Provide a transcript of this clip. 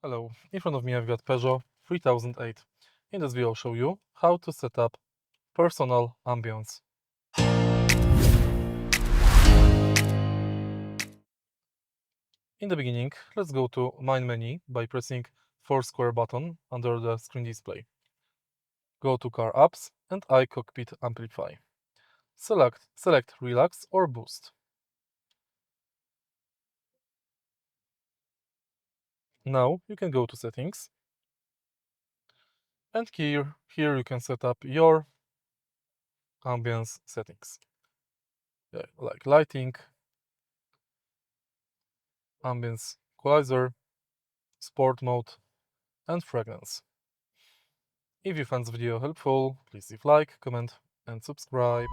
Hello, in front of me I've got Peugeot 3008. In this video I'll show you how to set up Personal Ambience. In the beginning, let's go to Main menu by pressing Foursquare button under the screen display. Go to Car Apps and iCockpit Amplify. Select Relax or Boost. Now you can go to Settings, and here you can set up your ambience settings, like lighting, Ambience Equalizer, Sport Mode, and Fragrance. If you found this video helpful, please leave like, comment, and subscribe.